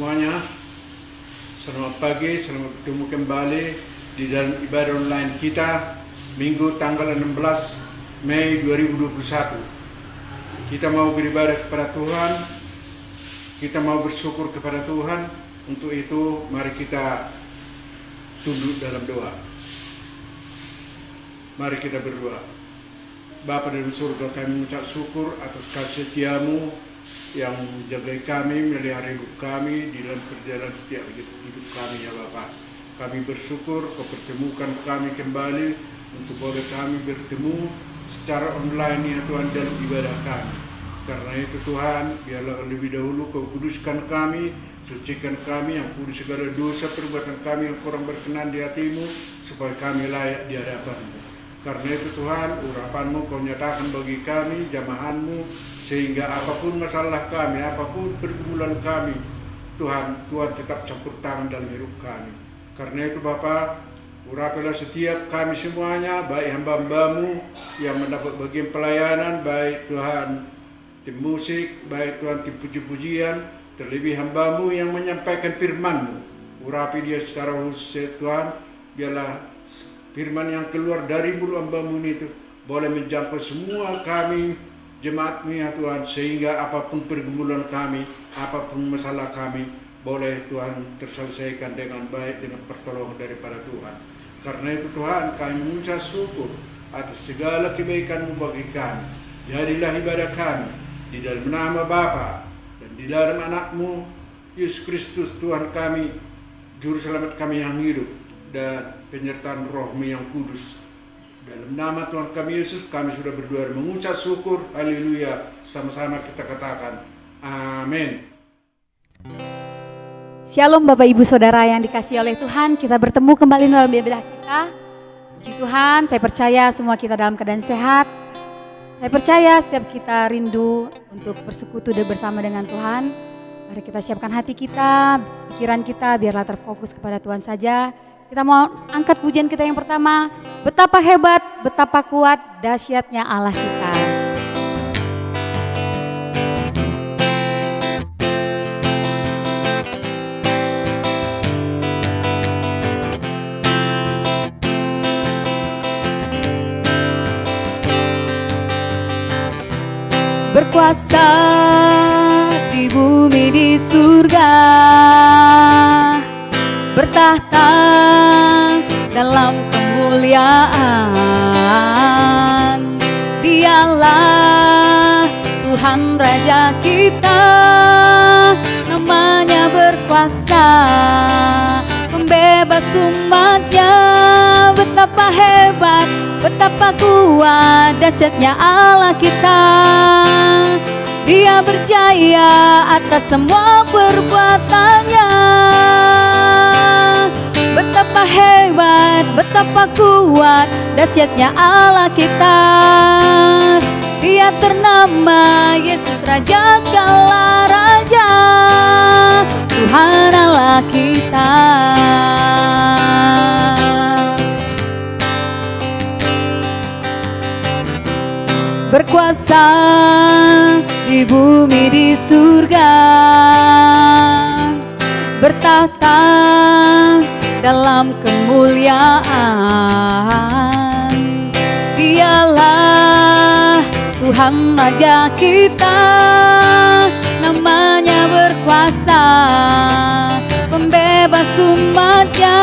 semuanya. Selamat pagi, selamat bertemu kembali di dalam ibadah online kita Minggu tanggal 16 Mei 2021. Kita mau beribadah kepada Tuhan, kita mau bersyukur kepada Tuhan. Untuk itu mari kita tunduk dalam doa. Mari kita berdoa. Bapa dalam surga, kami mengucap syukur atas kasih setiamu yang menjaga kami, melihara hidup kami di dalam perjalanan setiap hidup kami ya Bapa. Kami bersyukur kau pertemukan kami kembali untuk boleh kami bertemu secara online ya Tuhan dalam ibadah kami. Karena itu Tuhan, biarlah lebih dahulu kau kuduskan kami, sucikan kami, ampuni segala dosa perbuatan kami yang kurang berkenan di hatimu, supaya kami layak di hadapanmu. Karena itu Tuhan, urapanmu kau nyatakan bagi kami, jamahanmu, sehingga apapun masalah kami, apapun pergumulan kami, Tuhan tetap campur tangan dalam hidup kami. Karena itu Bapa, urapilah setiap kami semuanya, baik hamba-hambamu yang mendapat bagian pelayanan, baik Tuhan tim musik, baik Tuhan tim puji-pujian, terlebih hambamu yang menyampaikan firman-Mu. Urapi dia secara khusus Tuhan, biarlah firman yang keluar dari mulut hamba-Mu itu boleh menjangkau semua kami jemaat-Mu ya Tuhan, sehingga apapun pergumulan kami, apapun masalah kami, boleh Tuhan terselesaikan dengan baik dengan pertolongan daripada Tuhan. Karena itu Tuhan, kami mengucap syukur atas segala kebaikan-Mu bagi kami. Jadilah ibadah kami di dalam nama Bapa dan di dalam Anak-Mu Yesus Kristus Tuhan kami, Juru Selamat kami yang hidup, dan penyertaan Roh-Mu yang kudus. Dalam nama Tuhan kami Yesus, kami sudah berdoa dan mengucap syukur. Haleluya. Sama-sama kita katakan amin. Shalom Bapak Ibu Saudara yang dikasihi oleh Tuhan. Kita bertemu kembali dalam ibadah kita. Puji Tuhan, saya percaya semua kita dalam keadaan sehat. Saya percaya setiap kita rindu untuk bersekutu bersama dengan Tuhan. Mari kita siapkan hati kita, pikiran kita, biarlah terfokus kepada Tuhan saja. Kita mau angkat pujian kita yang pertama. Betapa hebat, betapa kuat, dahsyatnya Allah kita. Berkuasa di bumi di surga, bertahta dalam kemuliaan. Dialah Tuhan Raja kita, namanya berkuasa, membebas umatnya. Betapa hebat, betapa kuat, dahsyatnya Allah kita. Dia berjaya atas semua perbuatannya. Betapa hebat, betapa kuat, dahsyatnya Allah kita. Dia ternama Yesus Raja segala raja, Tuhan Allah kita. Berkuasa di bumi di surga, bertahta dalam kemuliaan. Dialah Tuhan Raja kita, namanya berkuasa, membebas umatnya.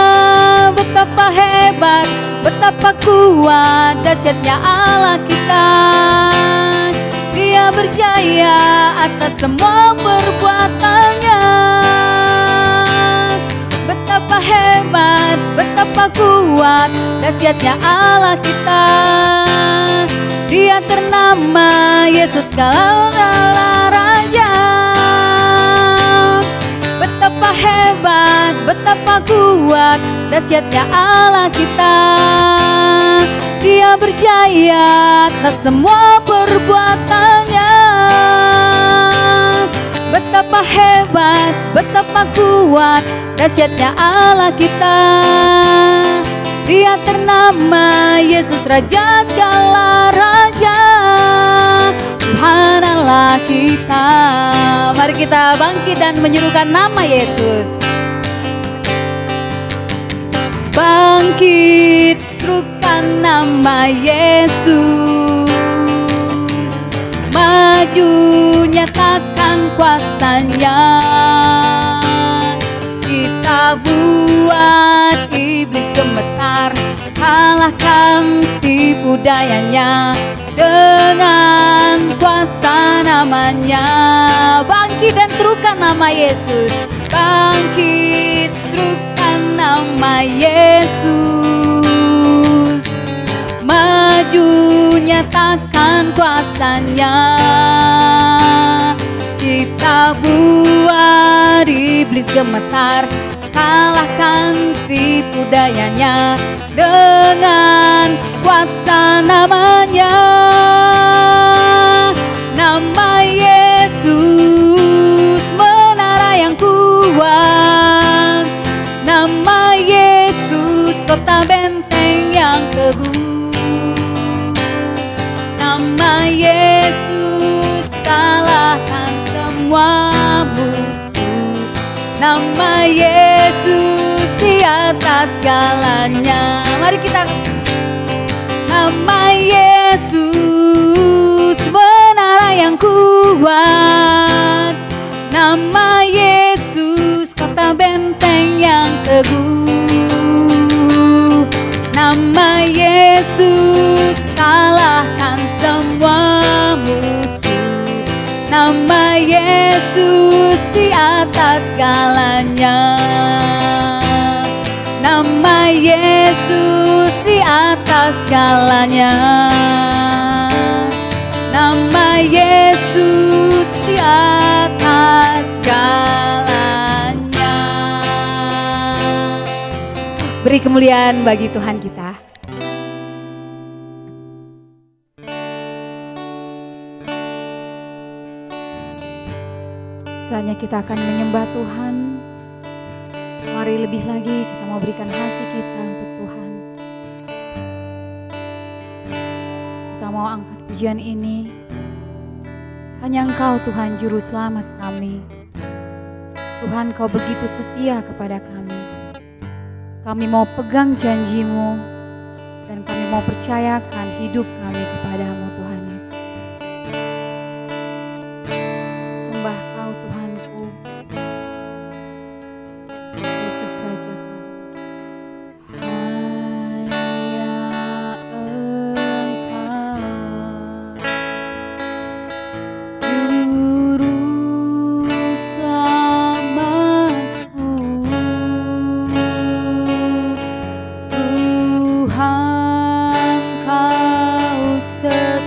Betapa hebat, betapa kuat, dahsyatnya Allah kita. Dia berjaya atas semua perbuatannya. Betapa hebat, betapa kuat, dahsyatnya Allah kita. Dia ternama Yesus segala raja. Betapa hebat, betapa kuat, dahsyatnya Allah kita. Dia berjaya atas semua perbuatannya. Betapa hebat, betapa kuat, dahsyatnya Allah kita. Dia ternama Yesus Raja segala raja, Tuhan Allah Allah kita. Mari kita bangkit dan menyerukan nama Yesus. Bangkit, serukan nama Yesus. Maju, nyatakan kuasanya. Kita buat iblis gemetar, kalahkan tipu dayanya dengan kuasa namanya. Bangkit dan serukan nama Yesus. Bangkit, serukan nama Yesus. Maju, nyatakan kuasanya. Kita buat iblis gemetar, kalahkan tipu dayanya dengan kuasa namanya. Nama Yesus, menara yang kuat. Nama Yesus, kota benteng yang teguh. Nama Yesus, kalahkan semua musuh. Nama Yesus di atas segalanya. Mari kita. Nama Yesus, menara yang kuat. Nama Yesus, kota benteng yang teguh. Nama Yesus, kalahkan semua musuh. Nama Yesus di atas segalanya. Nama Yesus di atas segalanya. Nama Yesus di atas segalanya. Beri kemuliaan bagi Tuhan kita. Saatnya kita akan menyembah Tuhan. Mari lebih lagi kita mau berikan hati kita untuk Tuhan. Kita mau angkat pujian ini. Hanya Engkau Tuhan Juru Selamat kami. Tuhan, Kau begitu setia kepada kami. Kami mau pegang janji-Mu dan kami mau percayakan hidup kami kepadamu Tuhan Yesus. Sembah Kau Tuhanku, Yesus Raja kami. Hanya Engkau Juru Selamatku, Tuhan Kau setia.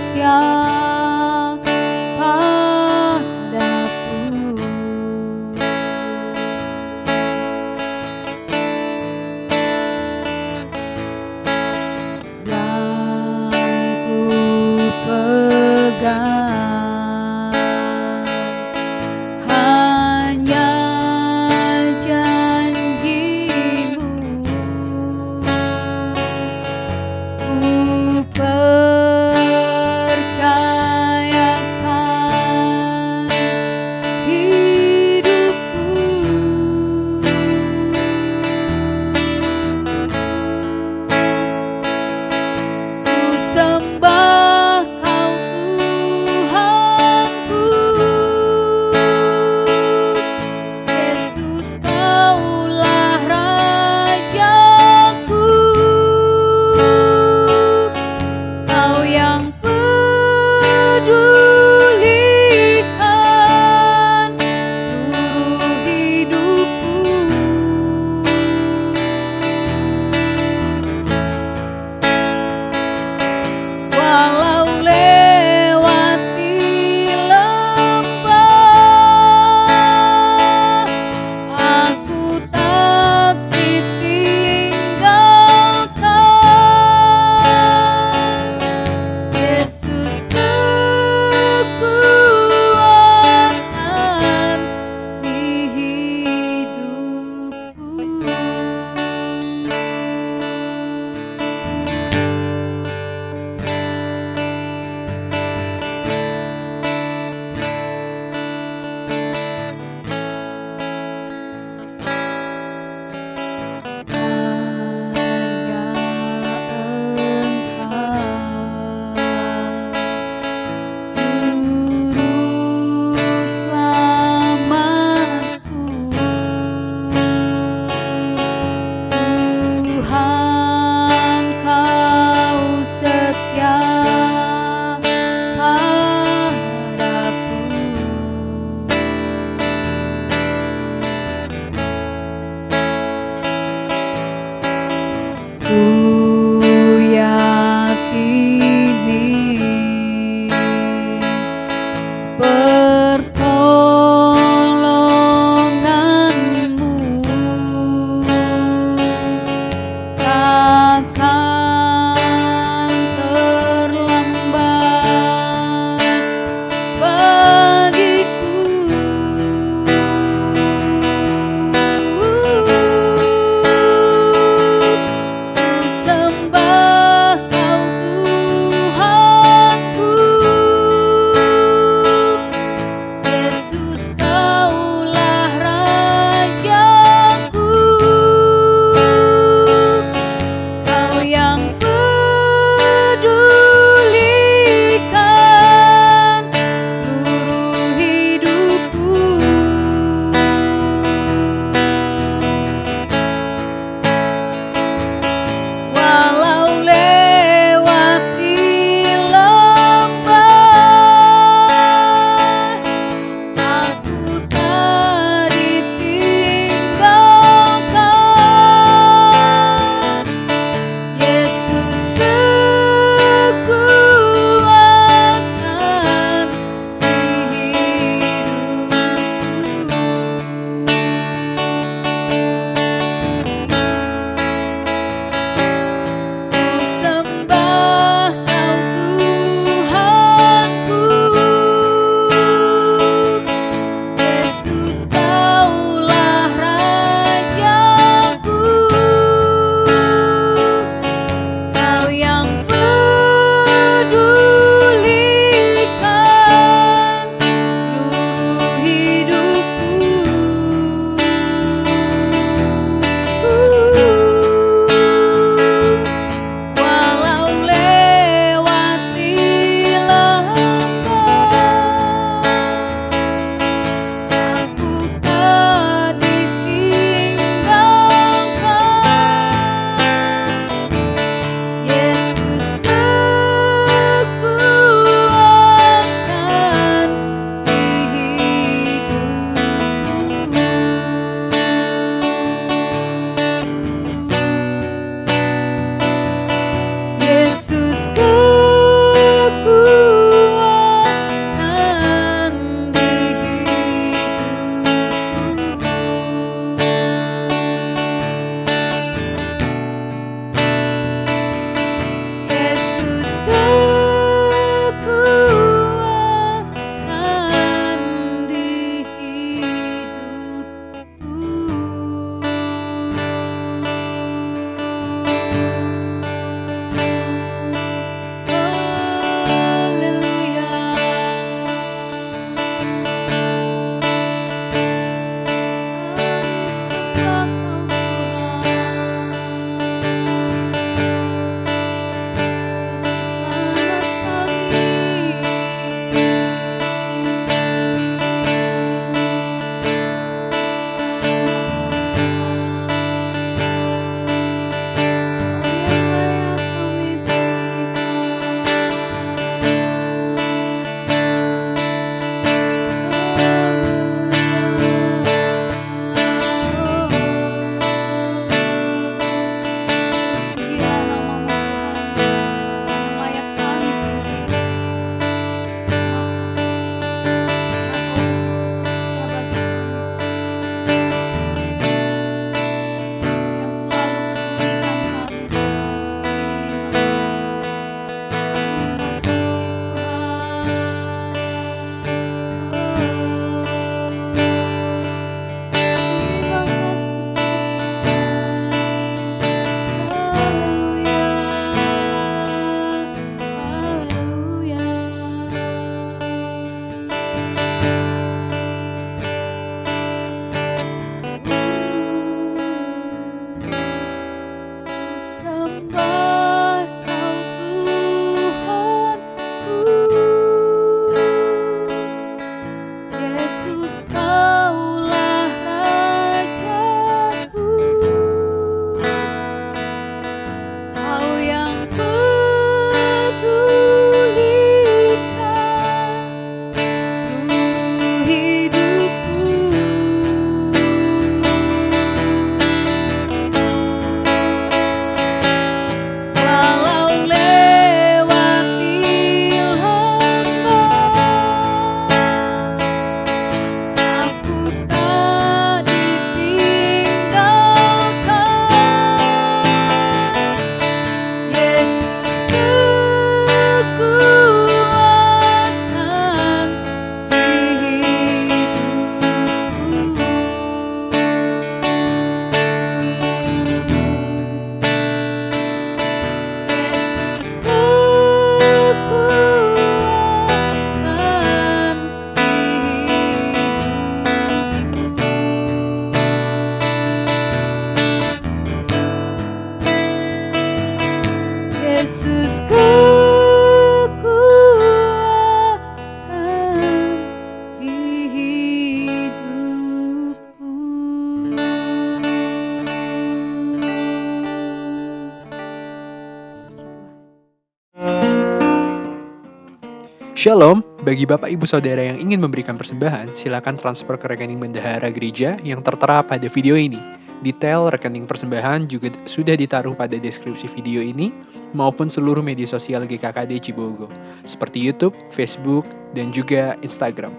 Shalom, bagi Bapak Ibu Saudara yang ingin memberikan persembahan, silakan transfer ke rekening bendahara gereja yang tertera pada video ini. Detail rekening persembahan juga sudah ditaruh pada deskripsi video ini, maupun seluruh media sosial GKKD Cibogo, seperti YouTube, Facebook, dan juga Instagram.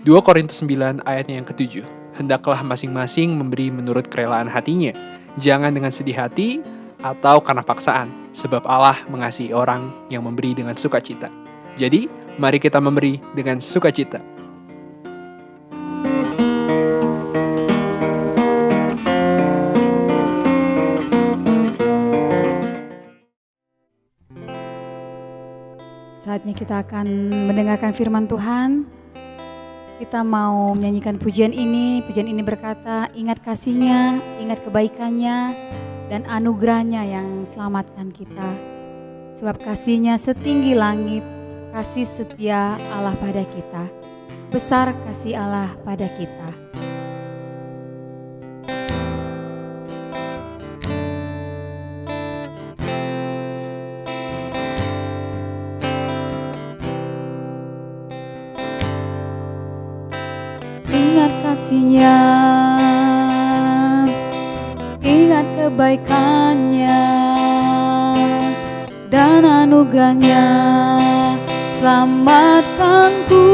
2 Korintus 9 ayatnya yang ke-7, hendaklah masing-masing memberi menurut kerelaan hatinya, jangan dengan sedih hati atau karena paksaan, sebab Allah mengasihi orang yang memberi dengan sukacita. Jadi, mari kita memberi dengan sukacita. Saatnya kita akan mendengarkan firman Tuhan. Kita mau menyanyikan pujian ini. Pujian ini berkata, ingat kasih-Nya, ingat kebaikannya, dan anugerah-Nya yang selamatkan kita. Sebab kasih-Nya setinggi langit, kasih setia Allah pada kita. Besar kasih Allah pada kita. Ingat kasih-Nya, ingat kebaikannya, dan anugerah-Nya selamatkanku.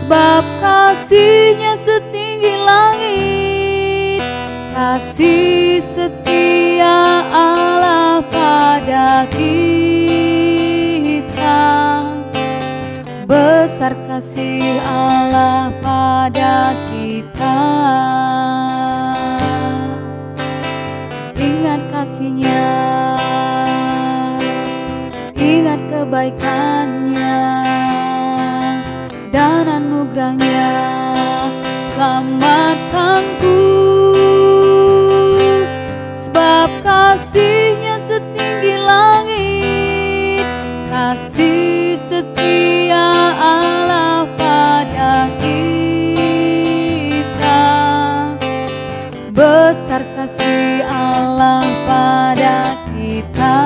Sebab kasih-Nya setinggi langit, kasih setia Allah pada kita. Besar kasih Allah pada kita. Ingat kasih-Nya, ingat kebaikannya, dan anugerah-Nya selamatkanku. Sebab kasih-Nya setinggi langit, kasih setia Allah pada kita. Besar kasih Allah pada kita.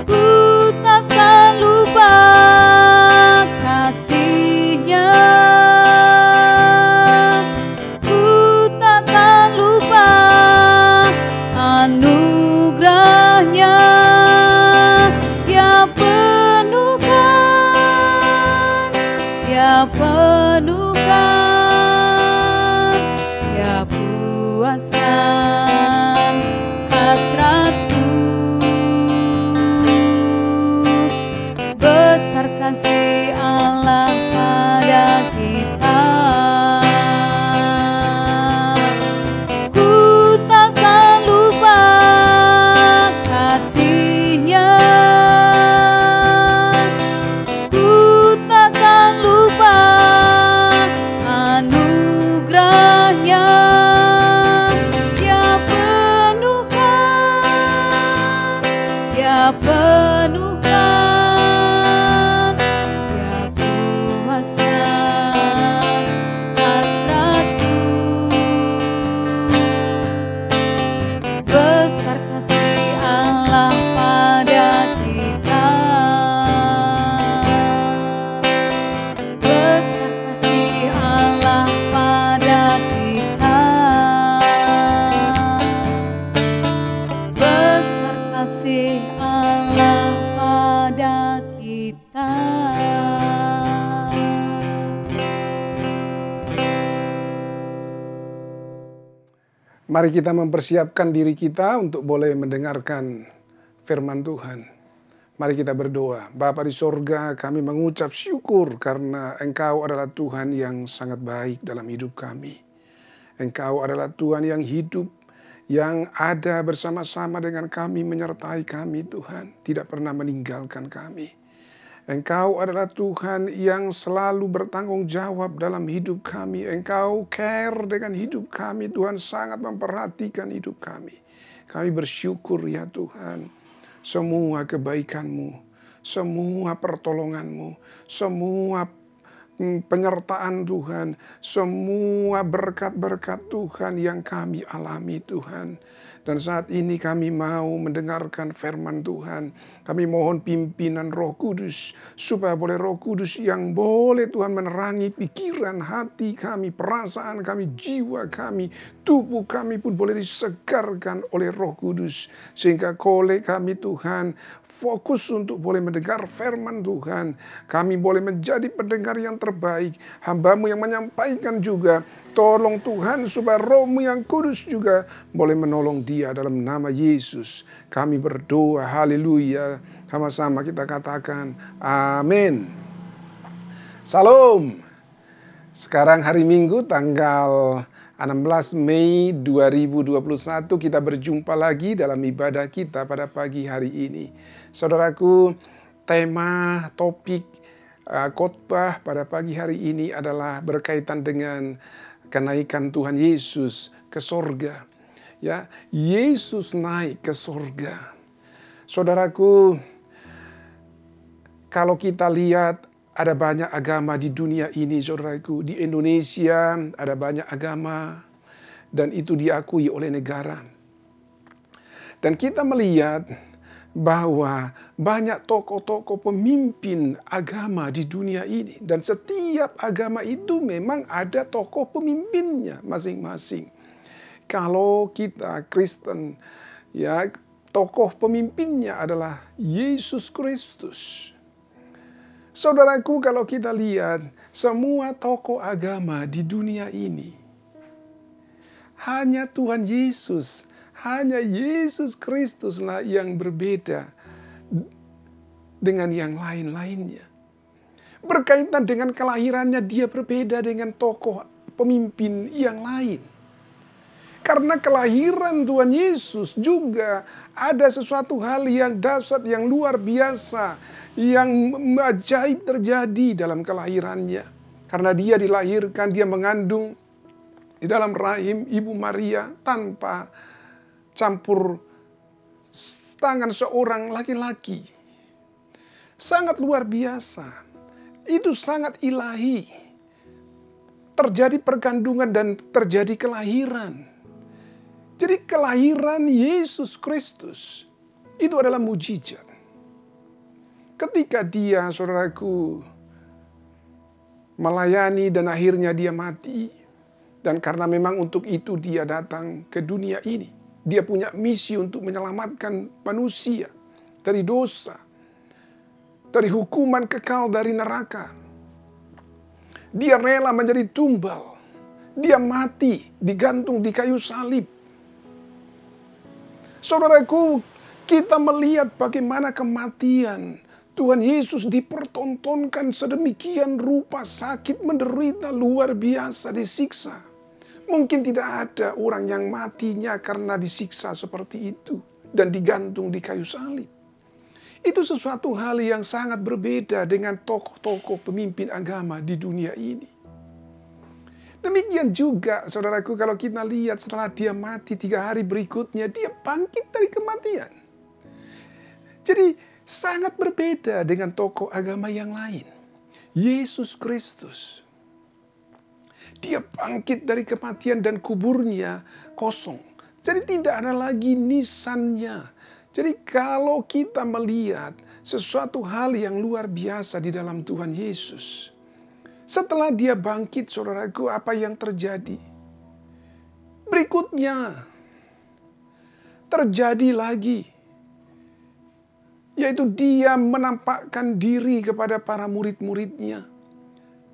Ku takkan lupa kasih-Nya, ku takkan lupa anugerah-Nya. Dia penuhkan, Dia penuhkan, Dia puaskan hasratku. Besar kasih Allah pada kita. Ku takkan lupa kasih-Nya, ku takkan lupa anugerah-Nya. Dia penuhkan, Dia penuhkan, Dia puaskan hasratku. Besar kasih Allah pada kita. Besar kasih Allah pada kita. Besar kasih Allah pada kita. Mari kita mempersiapkan diri kita untuk boleh mendengarkan firman Tuhan. Mari kita berdoa. Bapa di sorga, kami mengucap syukur karena Engkau adalah Tuhan yang sangat baik dalam hidup kami. Engkau adalah Tuhan yang hidup, yang ada bersama-sama dengan kami, menyertai kami Tuhan. Tidak pernah meninggalkan kami. Engkau adalah Tuhan yang selalu bertanggung jawab dalam hidup kami. Engkau care dengan hidup kami. Tuhan sangat memperhatikan hidup kami. Kami bersyukur ya Tuhan. Semua kebaikan-Mu, semua pertolongan-Mu, semua penyertaan Tuhan, semua berkat-berkat Tuhan yang kami alami Tuhan. Dan saat ini kami mau mendengarkan firman Tuhan. Kami mohon pimpinan Roh Kudus, supaya boleh Roh Kudus yang boleh Tuhan menerangi pikiran, hati kami, perasaan kami, jiwa kami, tubuh kami pun boleh disegarkan oleh Roh Kudus. Sehingga oleh kami Tuhan, fokus untuk boleh mendengar firman Tuhan. Kami boleh menjadi pendengar yang terbaik. Hamba-Mu yang menyampaikan juga. Tolong Tuhan supaya Roh-Mu yang kudus juga boleh menolong dia dalam nama Yesus. Kami berdoa, haleluya. Sama-sama kita katakan, amin. Salam. Sekarang hari Minggu tanggal 16 Mei 2021 kita berjumpa lagi dalam ibadah kita pada pagi hari ini. Saudaraku, tema topik khotbah pada pagi hari ini adalah berkaitan dengan kenaikan Tuhan Yesus ke sorga. Ya, Yesus naik ke sorga. Saudaraku, kalau kita lihat ada banyak agama di dunia ini, saudaraku. Di Indonesia ada banyak agama dan itu diakui oleh negara. Dan kita melihat bahwa banyak tokoh-tokoh pemimpin agama di dunia ini. Dan setiap agama itu memang ada tokoh pemimpinnya masing-masing. Kalau kita Kristen, ya tokoh pemimpinnya adalah Yesus Kristus. Saudaraku, kalau kita lihat semua tokoh agama di dunia ini, hanya Tuhan Yesus, hanya Yesus Kristuslah yang berbeda dengan yang lain-lainnya. Berkaitan dengan kelahirannya, dia berbeda dengan tokoh pemimpin yang lain. Karena kelahiran Tuhan Yesus juga ada sesuatu hal yang dahsyat, yang luar biasa, yang ajaib terjadi dalam kelahirannya. Karena dia dilahirkan, dia mengandung di dalam rahim Ibu Maria tanpa campur tangan seorang laki-laki. Sangat luar biasa. Itu sangat ilahi. Terjadi perkandungan dan terjadi kelahiran. Jadi kelahiran Yesus Kristus itu adalah mujizat. Ketika dia, saudaraku, melayani dan akhirnya dia mati. Dan karena memang untuk itu dia datang ke dunia ini. Dia punya misi untuk menyelamatkan manusia dari dosa, dari hukuman kekal dari neraka. Dia rela menjadi tumbal. Dia mati, digantung di kayu salib. Saudaraku, kita melihat bagaimana kematian Tuhan Yesus dipertontonkan sedemikian rupa, sakit, menderita, luar biasa, disiksa. Mungkin tidak ada orang yang matinya karena disiksa seperti itu dan digantung di kayu salib. Itu sesuatu hal yang sangat berbeda dengan tokoh-tokoh pemimpin agama di dunia ini. Demikian juga, saudaraku, kalau kita lihat setelah dia mati 3 hari berikutnya, dia bangkit dari kematian. Jadi sangat berbeda dengan tokoh agama yang lain. Yesus Kristus, dia bangkit dari kematian dan kuburnya kosong. Jadi tidak ada lagi nisannya. Jadi kalau kita melihat sesuatu hal yang luar biasa di dalam Tuhan Yesus, setelah dia bangkit, saudaraku, apa yang terjadi? Berikutnya terjadi lagi, yaitu dia menampakkan diri kepada para murid-muridnya.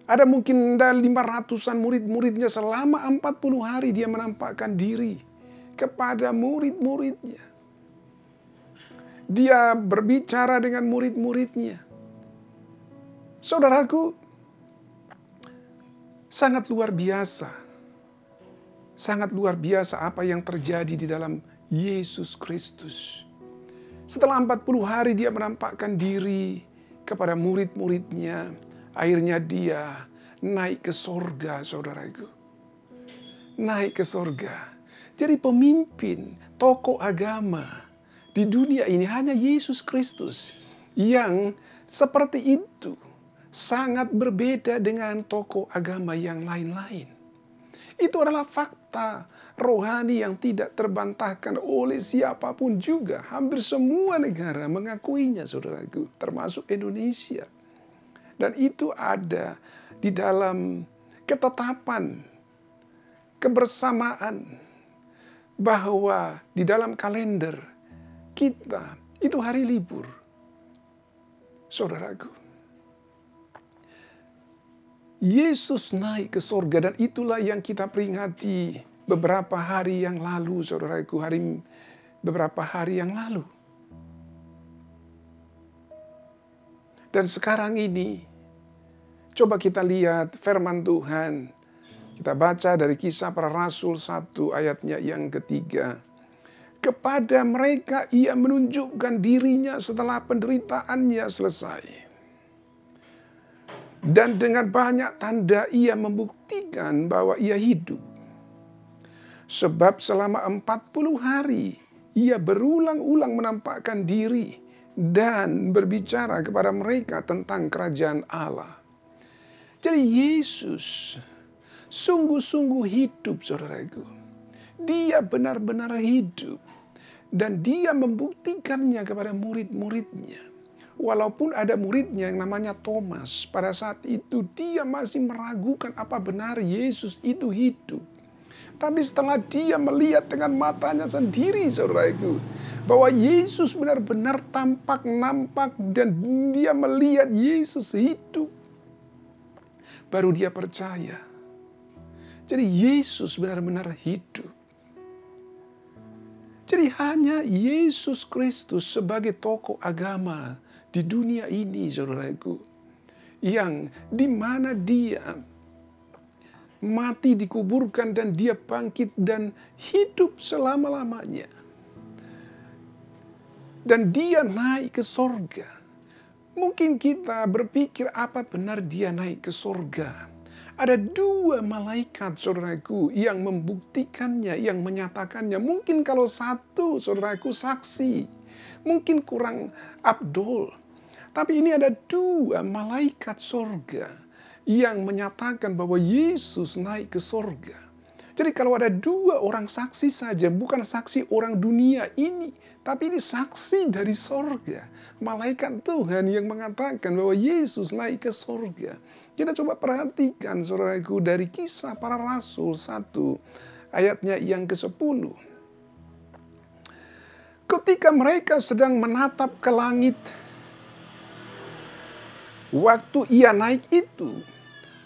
Ada mungkin 500-an murid-muridnya, selama 40 hari dia menampakkan diri kepada murid-muridnya. Dia berbicara dengan murid-muridnya. Saudaraku, sangat luar biasa. Sangat luar biasa apa yang terjadi di dalam Yesus Kristus. Setelah 40 hari dia menampakkan diri kepada murid-muridnya. Akhirnya dia naik ke sorga, saudaraku. Naik ke sorga. Jadi pemimpin, tokoh agama di dunia ini hanya Yesus Kristus yang seperti itu. Sangat berbeda dengan tokoh agama yang lain-lain. Itu adalah fakta rohani yang tidak terbantahkan oleh siapapun juga. Hampir semua negara mengakuinya, saudaraku, termasuk Indonesia. Dan itu ada di dalam ketetapan, kebersamaan, bahwa di dalam kalender kita itu hari libur, saudaraku. Yesus naik ke sorga dan itulah yang kita peringati beberapa hari yang lalu, saudaraku, beberapa hari yang lalu. Dan sekarang ini, coba kita lihat firman Tuhan. Kita baca dari Kisah Para Rasul 1 ayatnya yang ketiga. Kepada mereka ia menunjukkan dirinya setelah penderitaannya selesai. Dan dengan banyak tanda ia membuktikan bahwa ia hidup. Sebab selama 40 hari ia berulang-ulang menampakkan diri dan berbicara kepada mereka tentang kerajaan Allah. Jadi Yesus sungguh-sungguh hidup, saudaraku. Dia benar-benar hidup. Dan dia membuktikannya kepada murid-muridnya. Walaupun ada muridnya yang namanya Thomas, pada saat itu dia masih meragukan apa benar Yesus itu hidup. Tapi setelah dia melihat dengan matanya sendiri, saudaraku, bahwa Yesus benar-benar nampak dan dia melihat Yesus hidup, baru dia percaya. Jadi Yesus benar-benar hidup. Jadi hanya Yesus Kristus sebagai tokoh agama di dunia ini, saudaraku, yang dimana dia mati, dikuburkan, dan dia bangkit dan hidup selama-lamanya. Dan dia naik ke sorga. Mungkin kita berpikir apa benar dia naik ke sorga? Ada dua malaikat, saudaraku, yang membuktikannya, yang menyatakannya. Mungkin kalau satu, saudaraku, saksi, mungkin kurang abdol. Tapi ini ada dua malaikat sorga yang menyatakan bahwa Yesus naik ke sorga. Jadi kalau ada dua orang saksi saja, bukan saksi orang dunia ini, tapi ini saksi dari sorga. Malaikat Tuhan yang mengatakan bahwa Yesus naik ke sorga. Kita coba perhatikan, saudaraku, dari Kisah Para Rasul 1, ayatnya yang ke-10. Ketika mereka sedang menatap ke langit, waktu ia naik itu,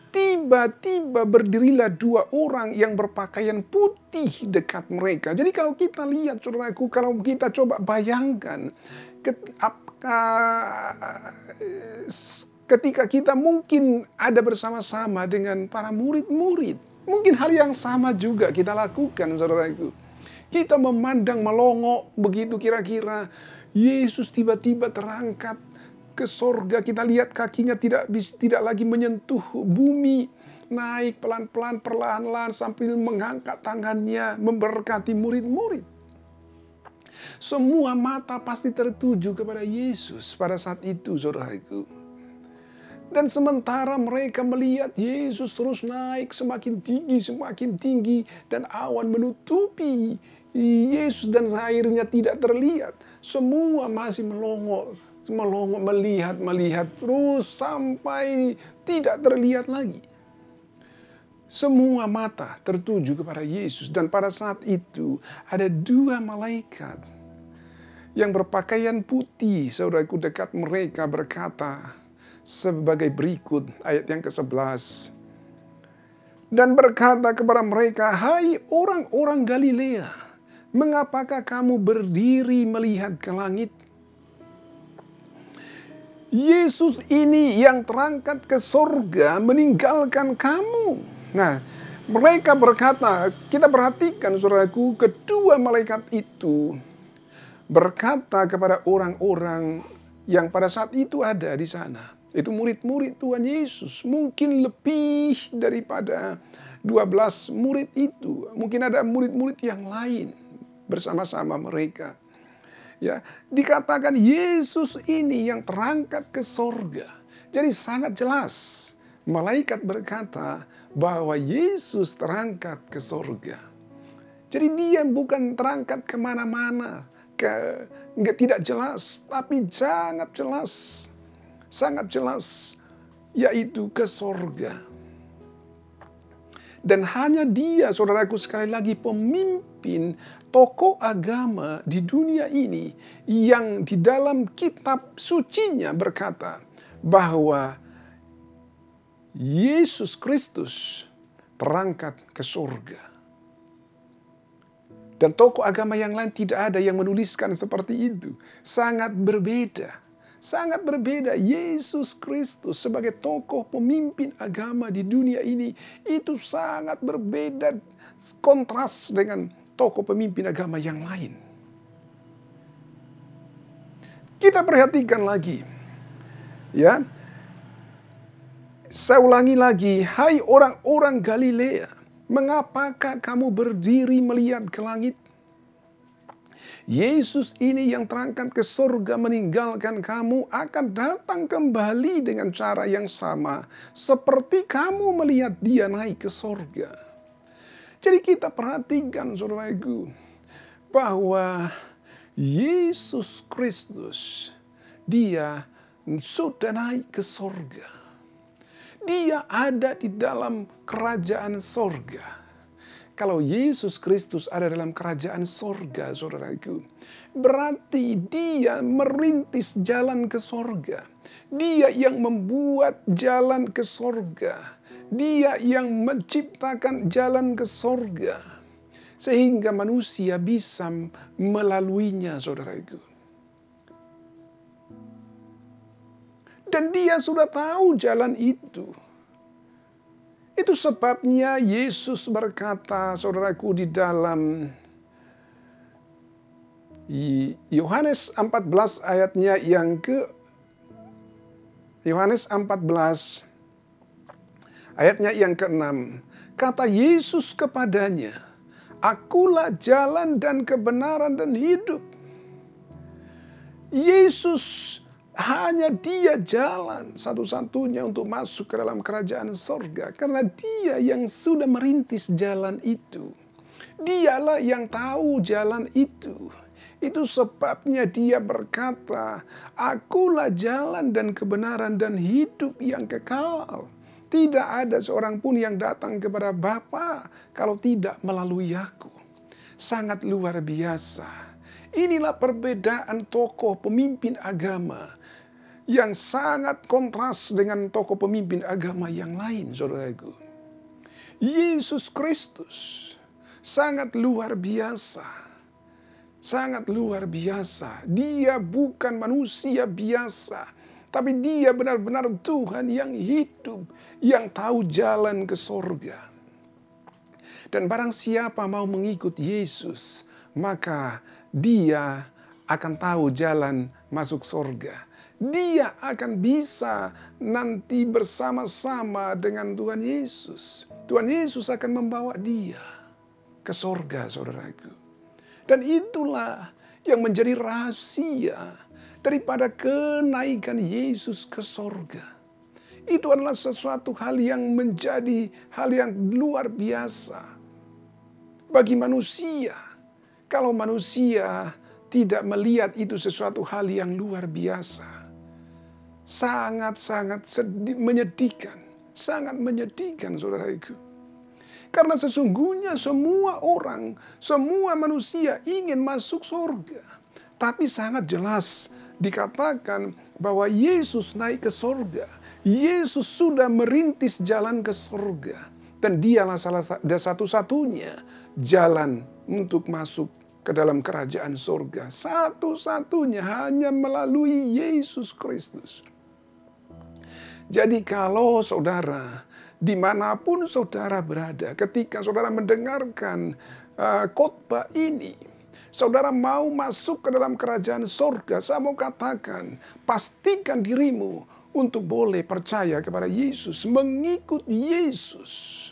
tiba-tiba berdirilah dua orang yang berpakaian putih dekat mereka. Jadi kalau kita lihat, saudaraku, kalau kita coba bayangkan, ketika kita mungkin ada bersama-sama dengan para murid-murid, mungkin hal yang sama juga kita lakukan, saudaraku. Kita memandang melongo begitu kira-kira, Yesus tiba-tiba terangkat ke sorga. Kita lihat kakinya tidak lagi menyentuh bumi, naik pelan-pelan, perlahan-lahan sambil mengangkat tangannya memberkati murid-murid. Semua mata pasti tertuju kepada Yesus pada saat itu, saudaraku. Dan sementara mereka melihat Yesus terus naik semakin tinggi, dan awan menutupi Yesus dan airnya tidak terlihat. Semua masih melongo, melihat terus sampai tidak terlihat lagi. Semua mata tertuju kepada Yesus, dan pada saat itu ada dua malaikat yang berpakaian putih, saudaraku, dekat mereka berkata sebagai berikut, ayat yang ke-11. Dan berkata kepada mereka, "Hai orang-orang Galilea, mengapakah kamu berdiri melihat ke langit? Yesus ini yang terangkat ke sorga meninggalkan kamu." Nah, mereka berkata, kita perhatikan, saudaraku, kedua malaikat itu berkata kepada orang-orang yang pada saat itu ada di sana. Itu murid-murid Tuhan Yesus. Mungkin lebih daripada 12 murid itu. Mungkin ada murid-murid yang lain bersama-sama mereka. Ya, dikatakan Yesus ini yang terangkat ke sorga. Jadi sangat jelas malaikat berkata bahwa Yesus terangkat ke sorga. Jadi dia bukan terangkat kemana-mana, tidak jelas, tapi sangat jelas, yaitu ke sorga. Dan hanya dia, saudaraku, sekali lagi pemimpin, tokoh agama di dunia ini yang di dalam kitab sucinya berkata bahwa Yesus Kristus terangkat ke surga. Dan tokoh agama yang lain tidak ada yang menuliskan seperti itu. Sangat berbeda. Sangat berbeda. Yesus Kristus sebagai tokoh pemimpin agama di dunia ini, itu sangat berbeda, kontras dengan tokoh pemimpin agama yang lain. Kita perhatikan lagi. Ya. Saya ulangi lagi, hai orang-orang Galilea, mengapakah kamu berdiri melihat ke langit? Yesus ini yang terangkat ke surga meninggalkan kamu akan datang kembali dengan cara yang sama seperti kamu melihat dia naik ke surga. Jadi kita perhatikan, saudaraku, bahwa Yesus Kristus dia sudah naik ke surga. Dia ada di dalam kerajaan surga. Kalau Yesus Kristus ada dalam kerajaan surga, saudaraku, berarti dia merintis jalan ke surga. Dia yang membuat jalan ke surga. Dia yang menciptakan jalan ke surga. Sehingga manusia bisa melaluinya, saudaraku. Dan dia sudah tahu jalan itu. Itu sebabnya Yesus berkata, saudaraku, di dalam Yohanes 14 ayatnya yang ke Yohanes 14 Ayatnya yang ke-6, kata Yesus kepadanya, "Akulah jalan dan kebenaran dan hidup." Yesus hanya dia jalan satu-satunya untuk masuk ke dalam kerajaan sorga. Karena dia yang sudah merintis jalan itu. Dialah yang tahu jalan itu. Itu sebabnya dia berkata, "Akulah jalan dan kebenaran dan hidup yang kekal. Tidak ada seorang pun yang datang kepada Bapa kalau tidak melalui aku." Sangat luar biasa. Inilah perbedaan tokoh pemimpin agama yang sangat kontras dengan tokoh pemimpin agama yang lain, saudaraku. Yesus Kristus sangat luar biasa. Sangat luar biasa. Dia bukan manusia biasa. Tapi dia benar-benar Tuhan yang hidup. Yang tahu jalan ke sorga. Dan barang siapa mau mengikut Yesus, maka dia akan tahu jalan masuk sorga. Dia akan bisa nanti bersama-sama dengan Tuhan Yesus. Tuhan Yesus akan membawa dia ke sorga, saudaraku. Dan itulah yang menjadi rahasia daripada kenaikan Yesus ke sorga. Itu adalah sesuatu hal yang menjadi hal yang luar biasa bagi manusia. Kalau manusia tidak melihat itu sesuatu hal yang luar biasa, sangat-sangat menyedihkan. Sangat menyedihkan, saudaraku. Karena sesungguhnya semua orang, semua manusia ingin masuk surga. Tapi sangat jelas dikatakan bahwa Yesus naik ke surga. Yesus sudah merintis jalan ke surga. Dan dialah satu-satunya jalan untuk masuk ke dalam kerajaan surga. Satu-satunya hanya melalui Yesus Kristus. Jadi kalau saudara, dimanapun saudara berada, ketika saudara mendengarkan khotbah ini, saudara mau masuk ke dalam kerajaan sorga, saya mau katakan, pastikan dirimu untuk boleh percaya kepada Yesus, mengikut Yesus.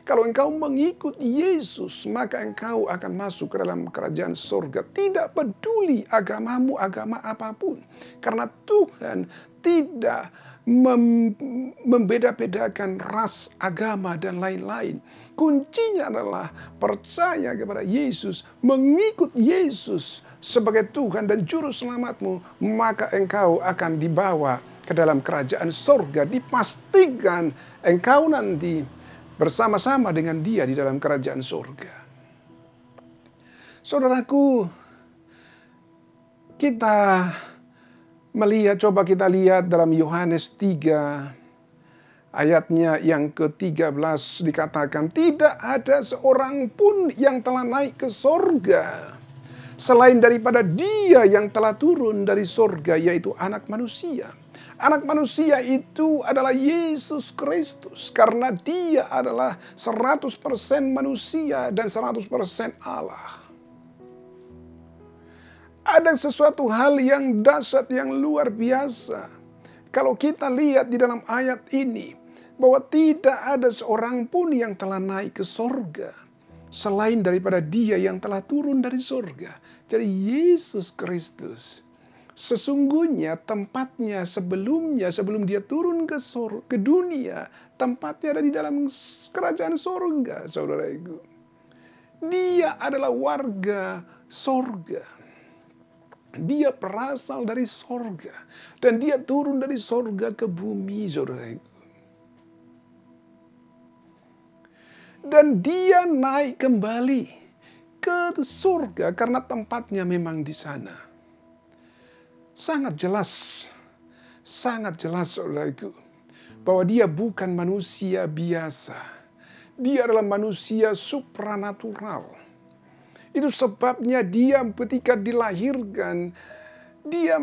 Kalau engkau mengikut Yesus, maka engkau akan masuk ke dalam kerajaan sorga. Tidak peduli agamamu, agama apapun. Karena Tuhan tidak membeda-bedakan ras, agama, dan lain-lain. Kuncinya adalah percaya kepada Yesus, mengikut Yesus sebagai Tuhan dan Juru Selamatmu, maka engkau akan dibawa ke dalam kerajaan sorga. Dipastikan engkau nanti bersama-sama dengan Dia di dalam kerajaan sorga. Saudaraku, coba kita lihat dalam Yohanes 3 ayatnya yang ke-13 dikatakan, tidak ada seorang pun yang telah naik ke sorga selain daripada Dia yang telah turun dari sorga, yaitu Anak Manusia. Anak manusia itu adalah Yesus Kristus, karena Dia adalah 100% manusia dan 100% Allah. Ada sesuatu hal yang dahsyat, yang luar biasa. Kalau kita lihat di dalam ayat ini, bahwa tidak ada seorang pun yang telah naik ke sorga selain daripada Dia yang telah turun dari sorga. Jadi Yesus Kristus sesungguhnya tempatnya sebelum Dia turun ke dunia, tempatnya ada di dalam kerajaan sorga, saudaraku. Dia adalah warga sorga. Dia berasal dari sorga. Dan Dia turun dari sorga ke bumi, saudaraku. Dan Dia naik kembali ke surga karena tempatnya memang di sana. Sangat jelas, saudaraku, bahwa Dia bukan manusia biasa. Dia adalah manusia supranatural. Itu sebabnya Dia ketika dilahirkan, Dia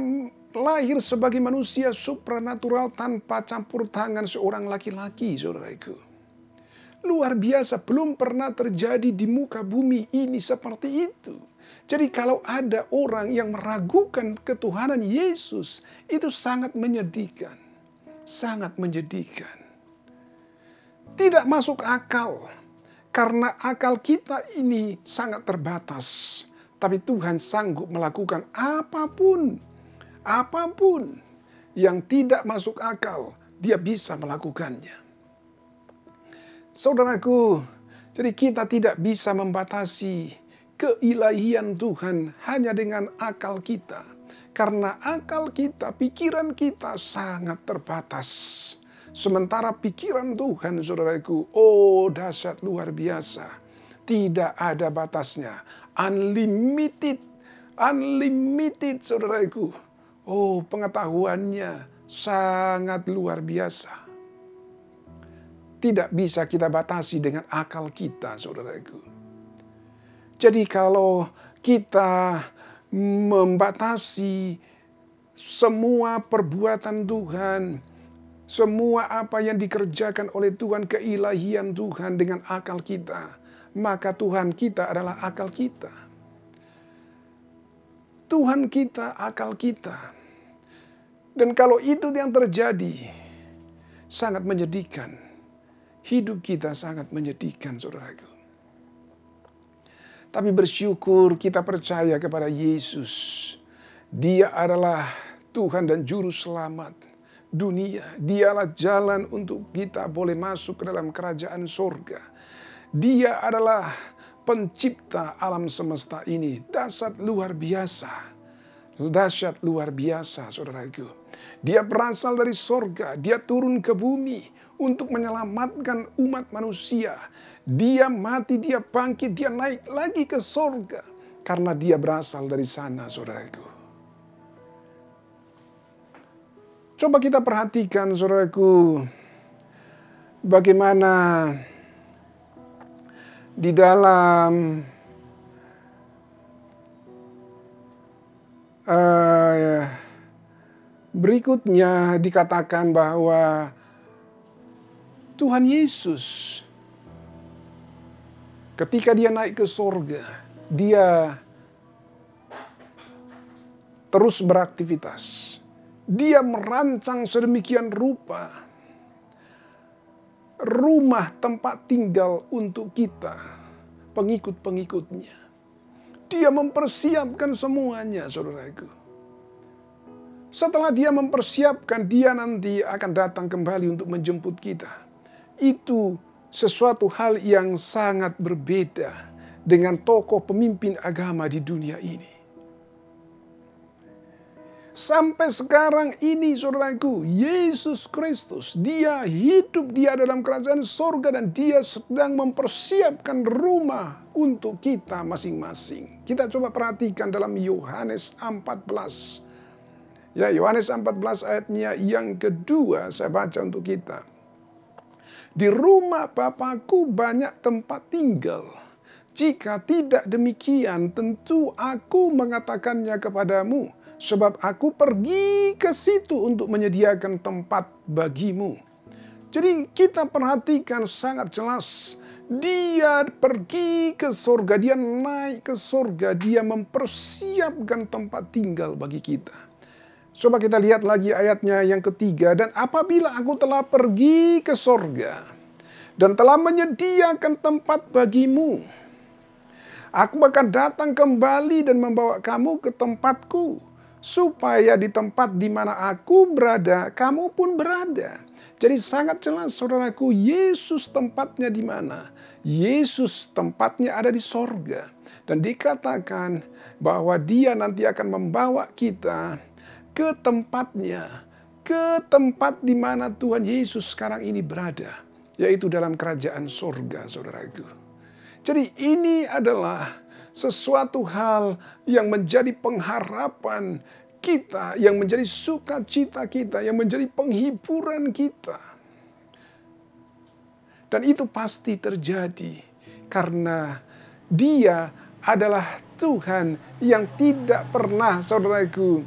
lahir sebagai manusia supranatural tanpa campur tangan seorang laki-laki, saudaraku. Luar biasa, belum pernah terjadi di muka bumi ini seperti itu. Jadi kalau ada orang yang meragukan ketuhanan Yesus, itu sangat menyedihkan. Sangat menyedihkan. Tidak masuk akal. Karena akal kita ini sangat terbatas. Tapi Tuhan sanggup melakukan apapun. Apapun yang tidak masuk akal, Dia bisa melakukannya. Saudaraku, jadi kita tidak bisa membatasi keilahian Tuhan hanya dengan akal kita. Karena akal kita, pikiran kita sangat terbatas. Sementara pikiran Tuhan, saudaraku, oh dahsyat luar biasa. Tidak ada batasnya. Unlimited. Unlimited, saudaraku. Oh, pengetahuannya sangat luar biasa. Tidak bisa kita batasi dengan akal kita, saudaraku. Jadi kalau kita membatasi semua perbuatan Tuhan, semua apa yang dikerjakan oleh Tuhan, keilahian Tuhan dengan akal kita, maka Tuhan kita adalah akal kita. Tuhan kita, akal kita. Dan kalau itu yang terjadi, sangat menyedihkan. Hidup kita sangat menyedihkan, saudaraku. Tapi bersyukur kita percaya kepada Yesus. Dia adalah Tuhan dan Juru Selamat dunia. Dialah jalan untuk kita boleh masuk ke dalam kerajaan sorga. Dia adalah pencipta alam semesta ini. Dahsyat luar biasa. Dahsyat luar biasa, saudaraku. Dia berasal dari sorga. Dia turun ke bumi untuk menyelamatkan umat manusia. Dia mati, dia bangkit, dia naik lagi ke sorga. Karena dia berasal dari sana, saudaraku. Coba kita perhatikan, saudaraku, bagaimana di dalam berikutnya dikatakan bahwa Tuhan Yesus ketika dia naik ke sorga, dia terus beraktivitas. Dia merancang sedemikian rupa rumah tempat tinggal untuk kita, pengikut-pengikutnya. Dia mempersiapkan semuanya, saudaraku. Setelah dia mempersiapkan, dia nanti akan datang kembali untuk menjemput kita. Itu sesuatu hal yang sangat berbeda dengan tokoh pemimpin agama di dunia ini. Sampai sekarang ini, saudaraku, Yesus Kristus, dia hidup, dia dalam kerajaan sorga, dan dia sedang mempersiapkan rumah untuk kita masing-masing. Kita coba perhatikan dalam Yohanes 14. Ya, Yohanes 14 ayatnya yang kedua, saya baca untuk kita. Di rumah Bapakku banyak tempat tinggal. Jika tidak demikian, tentu aku mengatakannya kepadamu. Sebab aku pergi ke situ untuk menyediakan tempat bagimu. Jadi kita perhatikan sangat jelas. Dia pergi ke surga, dia naik ke surga, dia mempersiapkan tempat tinggal bagi kita. Coba kita lihat lagi ayatnya yang ketiga. Dan apabila aku telah pergi ke surga dan telah menyediakan tempat bagimu, aku akan datang kembali dan membawa kamu ke tempatku, supaya di tempat di mana aku berada, kamu pun berada. Jadi sangat jelas, saudaraku, Yesus tempatnya di mana? Yesus tempatnya ada di sorga. Dan dikatakan bahwa dia nanti akan membawa kita ke tempatnya, ke tempat di mana Tuhan Yesus sekarang ini berada, yaitu dalam kerajaan sorga, saudaraku. Jadi ini adalah sesuatu hal yang menjadi pengharapan kita, yang menjadi sukacita kita, yang menjadi penghiburan kita. Dan itu pasti terjadi karena Dia adalah Tuhan yang tidak pernah, saudaraku,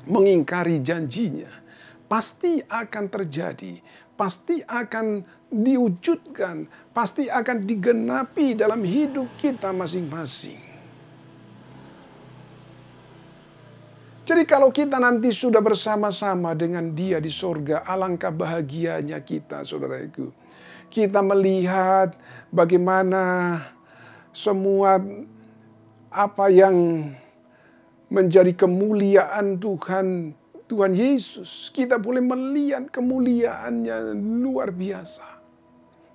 mengingkari janjinya. Pasti akan terjadi, pasti akan diwujudkan, pasti akan digenapi dalam hidup kita masing-masing. Jadi kalau kita nanti sudah bersama-sama dengan Dia di sorga, alangkah bahagianya kita, saudaraku. Kita melihat bagaimana semua apa yang menjadi kemuliaan Tuhan Yesus. Kita boleh melihat kemuliaannya luar biasa.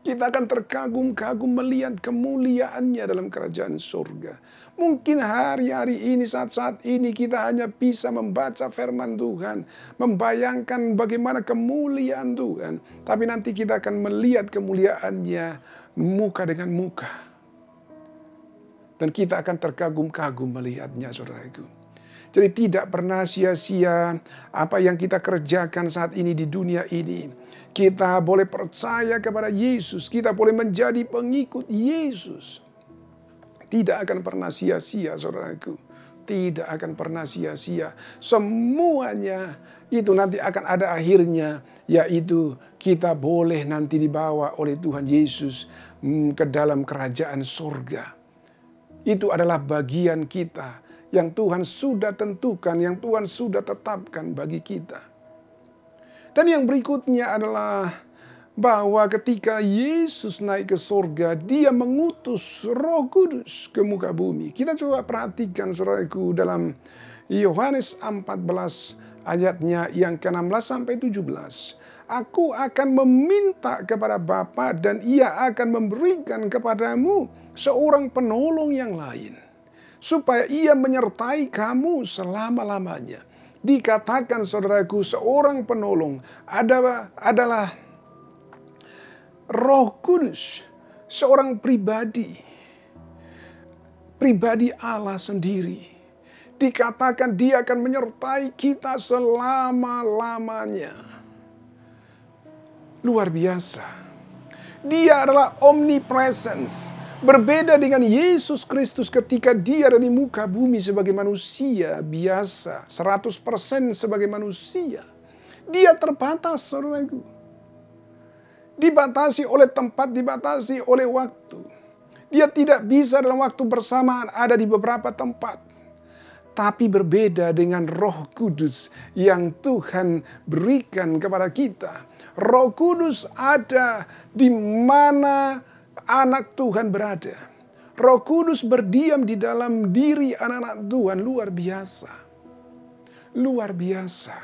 Kita akan terkagum-kagum melihat kemuliaannya dalam kerajaan surga. Mungkin hari-hari ini, saat-saat ini kita hanya bisa membaca firman Tuhan, membayangkan bagaimana kemuliaan Tuhan. Tapi nanti kita akan melihat kemuliaannya muka dengan muka. Dan kita akan terkagum-kagum melihatnya, saudaraku. Jadi tidak pernah sia-sia apa yang kita kerjakan saat ini di dunia ini. Kita boleh percaya kepada Yesus. Kita boleh menjadi pengikut Yesus. Tidak akan pernah sia-sia, saudaraku. Tidak akan pernah sia-sia. Semuanya itu nanti akan ada akhirnya. Yaitu kita boleh nanti dibawa oleh Tuhan Yesus ke dalam kerajaan surga. Itu adalah bagian kita yang Tuhan sudah tentukan, yang Tuhan sudah tetapkan bagi kita. Dan yang berikutnya adalah bahwa ketika Yesus naik ke surga, dia mengutus Roh Kudus ke muka bumi. Kita coba perhatikan, saudaraku, dalam Yohanes 14 ayatnya yang ke-16 sampai 17. Aku akan meminta kepada Bapa dan ia akan memberikan kepadamu seorang penolong yang lain, supaya ia menyertai kamu selama-lamanya. Dikatakan, saudaraku, seorang penolong adalah Roh Kudus, seorang pribadi Allah sendiri. Dikatakan dia akan menyertai kita selama-lamanya. Luar biasa. Dia adalah omnipresence. Berbeda dengan Yesus Kristus ketika dia ada di muka bumi sebagai manusia biasa. 100% sebagai manusia. Dia terbatas, saudaraku. Dibatasi oleh tempat, dibatasi oleh waktu. Dia tidak bisa dalam waktu bersamaan ada di beberapa tempat. Tapi berbeda dengan Roh Kudus yang Tuhan berikan kepada kita. Roh Kudus ada di mana anak Tuhan berada. Roh Kudus berdiam di dalam diri anak-anak Tuhan. Luar biasa. Luar biasa.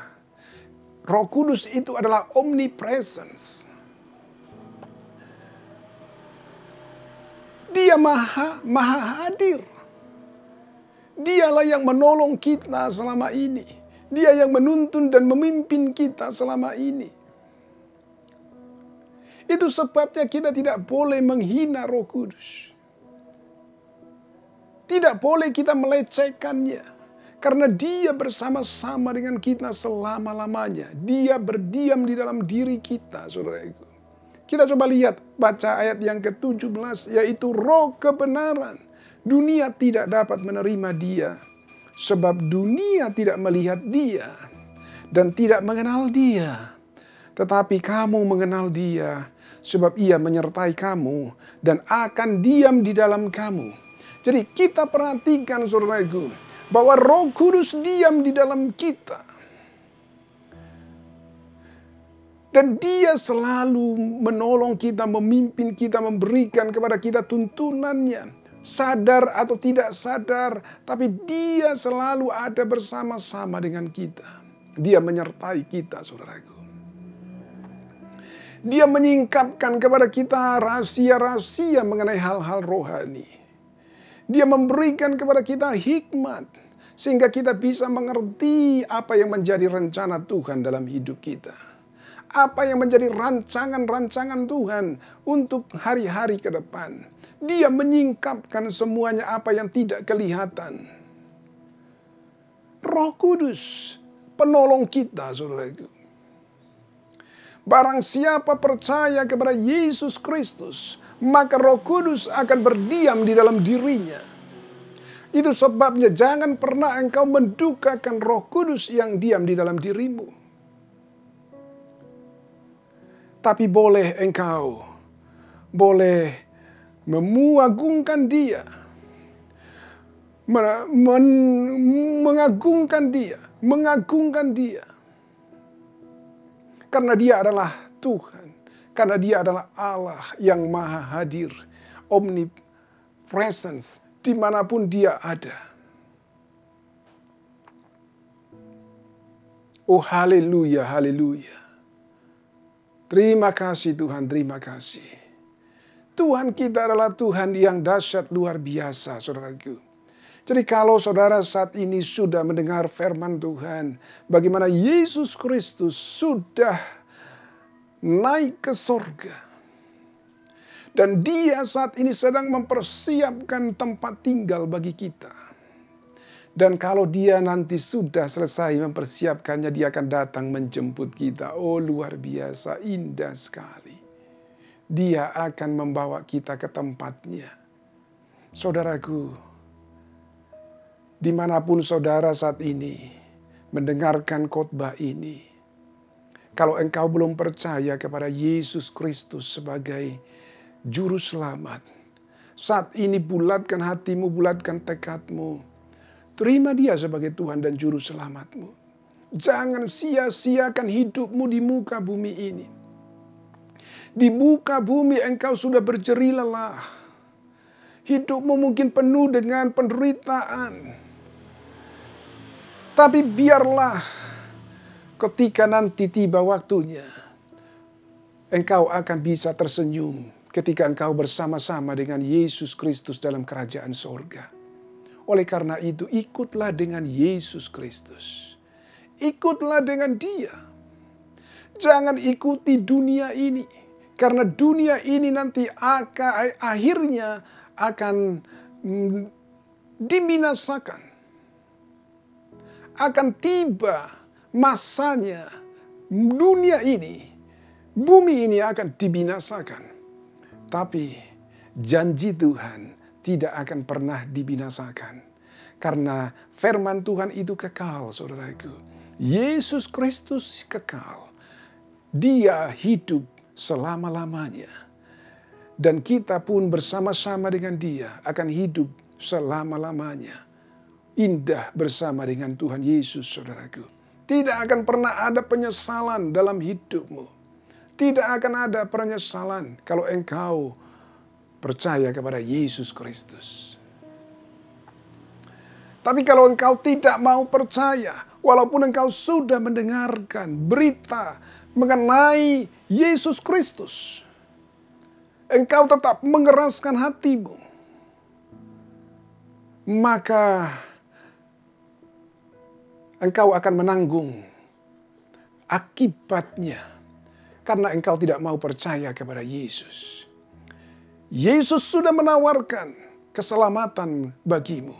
Roh Kudus itu adalah omnipresence. Dia maha hadir. Dialah yang menolong kita selama ini. Dia yang menuntun dan memimpin kita selama ini. Itu sebabnya kita tidak boleh menghina Roh Kudus. Tidak boleh kita melecehkannya. Karena dia bersama-sama dengan kita selama-lamanya. Dia berdiam di dalam diri kita, saudaraku. Kita coba lihat, baca ayat yang ke-17, yaitu Roh kebenaran. Dunia tidak dapat menerima dia, sebab dunia tidak melihat dia dan tidak mengenal dia. Tetapi kamu mengenal dia, sebab ia menyertai kamu dan akan diam di dalam kamu. Jadi kita perhatikan, saudaraku, bahwa Roh Kudus diam di dalam kita. Dan dia selalu menolong kita, memimpin kita, memberikan kepada kita tuntunannya. Sadar atau tidak sadar, tapi dia selalu ada bersama-sama dengan kita. Dia menyertai kita, saudaraku. Dia menyingkapkan kepada kita rahasia-rahasia mengenai hal-hal rohani. Dia memberikan kepada kita hikmat, sehingga kita bisa mengerti apa yang menjadi rencana Tuhan dalam hidup kita. Apa yang menjadi rancangan-rancangan Tuhan untuk hari-hari ke depan. Dia menyingkapkan semuanya apa yang tidak kelihatan. Roh Kudus, penolong kita, saudaraku. Barang siapa percaya kepada Yesus Kristus, maka Roh Kudus akan berdiam di dalam dirinya. Itu sebabnya jangan pernah engkau mendukakan Roh Kudus yang diam di dalam dirimu. Tapi boleh engkau mengagungkan dia, mengagungkan dia, karena dia adalah Tuhan, Karena dia adalah Allah yang maha hadir, omnipresence, dimanapun dia ada. Oh haleluya, haleluya. Terima kasih Tuhan, terima kasih. Tuhan kita adalah Tuhan yang dahsyat luar biasa, saudaraku. Jadi kalau saudara saat ini sudah mendengar firman Tuhan, bagaimana Yesus Kristus sudah naik ke sorga. Dan dia saat ini sedang mempersiapkan tempat tinggal bagi kita. Dan kalau dia nanti sudah selesai mempersiapkannya, dia akan datang menjemput kita. Oh luar biasa, indah sekali. Dia akan membawa kita ke tempatnya. Saudaraku, dimanapun saudara saat ini mendengarkan khotbah ini, kalau engkau belum percaya kepada Yesus Kristus sebagai Juru Selamat, saat ini bulatkan hatimu, bulatkan tekadmu. Terima dia sebagai Tuhan dan Juru Selamatmu. Jangan sia-siakan hidupmu di muka bumi ini. Di muka bumi engkau sudah berjerih lelah. Hidupmu mungkin penuh dengan penderitaan. Tapi biarlah ketika nanti tiba waktunya, engkau akan bisa tersenyum ketika engkau bersama-sama dengan Yesus Kristus dalam kerajaan sorga. Oleh karena itu, ikutlah dengan Yesus Kristus. Ikutlah dengan dia. Jangan ikuti dunia ini. Karena dunia ini nanti akhirnya akan dibinasakan. Akan tiba masanya dunia ini, bumi ini akan dibinasakan. Tapi janji Tuhan tidak akan pernah dibinasakan. Karena firman Tuhan itu kekal, saudaraku. Yesus Kristus kekal. Dia hidup selama-lamanya. Dan kita pun bersama-sama dengan dia akan hidup selama-lamanya. Indah bersama dengan Tuhan Yesus, saudaraku. Tidak akan pernah ada penyesalan dalam hidupmu. Tidak akan ada penyesalan kalau engkau percaya kepada Yesus Kristus. Tapi kalau engkau tidak mau percaya, walaupun engkau sudah mendengarkan berita mengenai Yesus Kristus, engkau tetap mengeraskan hatimu, maka engkau akan menanggung akibatnya karena engkau tidak mau percaya kepada Yesus. Yesus sudah menawarkan keselamatan bagimu.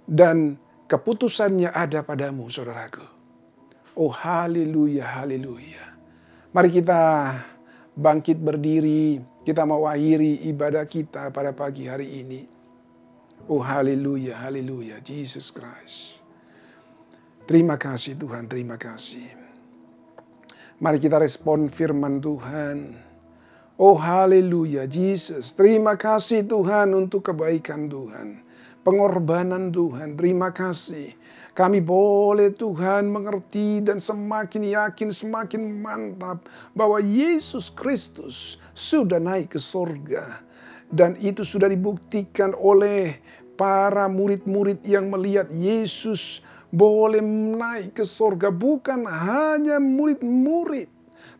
Dan keputusannya ada padamu, saudaraku. Oh haleluya, haleluya. Mari kita bangkit berdiri. Kita mau akhiri ibadah kita pada pagi hari ini. Oh haleluya, haleluya. Jesus Christ. Terima kasih Tuhan, terima kasih. Mari kita respon firman Tuhan. Oh haleluya, Jesus. Terima kasih Tuhan untuk kebaikan Tuhan. Pengorbanan Tuhan, terima kasih. Kami boleh Tuhan mengerti dan semakin yakin, semakin mantap bahwa Yesus Kristus sudah naik ke sorga. Dan itu sudah dibuktikan oleh para murid-murid yang melihat Yesus boleh naik ke sorga. Bukan hanya murid-murid,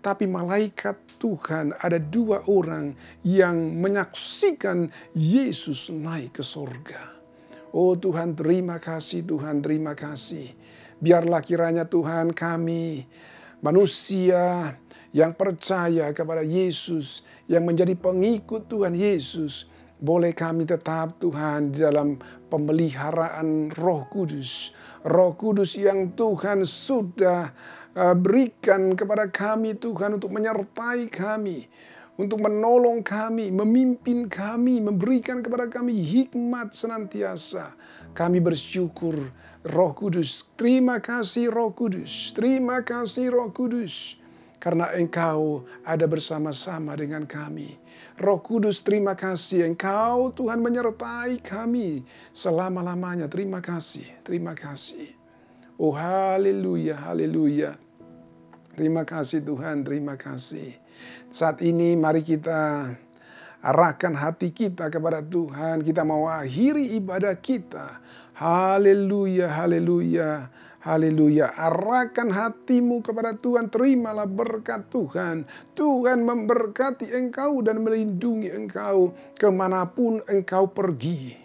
tapi malaikat Tuhan, ada 2 orang yang menyaksikan Yesus naik ke sorga. Oh Tuhan, terima kasih Tuhan, terima kasih. Biarlah kiranya Tuhan kami, manusia yang percaya kepada Yesus, yang menjadi pengikut Tuhan Yesus, boleh kami tetap Tuhan dalam pemeliharaan Roh Kudus. Roh Kudus yang Tuhan sudah berikan kepada kami Tuhan untuk menyertai kami. Untuk menolong kami, memimpin kami, memberikan kepada kami hikmat senantiasa. Kami bersyukur Roh Kudus. Terima kasih Roh Kudus. Terima kasih Roh Kudus. Karena Engkau ada bersama-sama dengan kami. Roh Kudus, terima kasih. Engkau Tuhan menyertai kami selama-lamanya. Terima kasih. Terima kasih. Oh haleluya, haleluya. Terima kasih Tuhan, terima kasih. Saat ini mari kita arahkan hati kita kepada Tuhan. Kita mau akhiri ibadah kita. Haleluya, haleluya, haleluya. Arahkan hatimu kepada Tuhan. Terimalah berkat Tuhan. Tuhan memberkati engkau dan melindungi engkau kemanapun engkau pergi.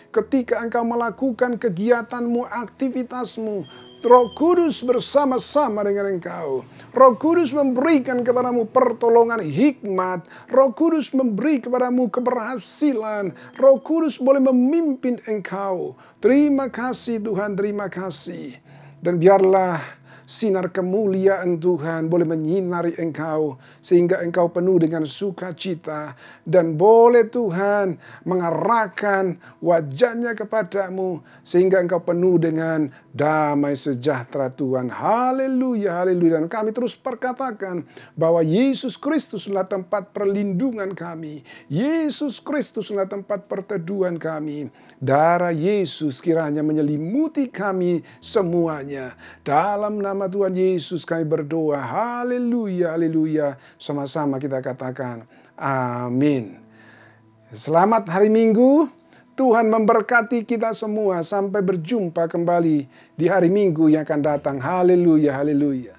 Ketika engkau melakukan kegiatanmu, aktivitasmu, Roh Kudus bersama-sama dengan engkau. Roh Kudus memberikan kepadamu pertolongan hikmat. Roh Kudus memberi kepadamu keberhasilan. Roh Kudus boleh memimpin engkau. Terima kasih Tuhan, terima kasih. Dan biarlah sinar kemuliaan Tuhan boleh menyinari engkau sehingga engkau penuh dengan sukacita dan boleh Tuhan mengarahkan wajahnya kepadamu sehingga engkau penuh dengan damai sejahtera Tuhan. Haleluya, haleluya. Dan kami terus perkatakan bahwa Yesus Kristuslah tempat perlindungan kami. Yesus Kristuslah tempat perteduhan kami. Darah Yesus kiranya menyelimuti kami semuanya. Dalam nama Tuhan Yesus kami berdoa. Haleluya, haleluya. Sama-sama kita katakan amin. Selamat hari Minggu. Tuhan memberkati kita semua. Sampai berjumpa kembali di hari Minggu yang akan datang. Haleluya, haleluya.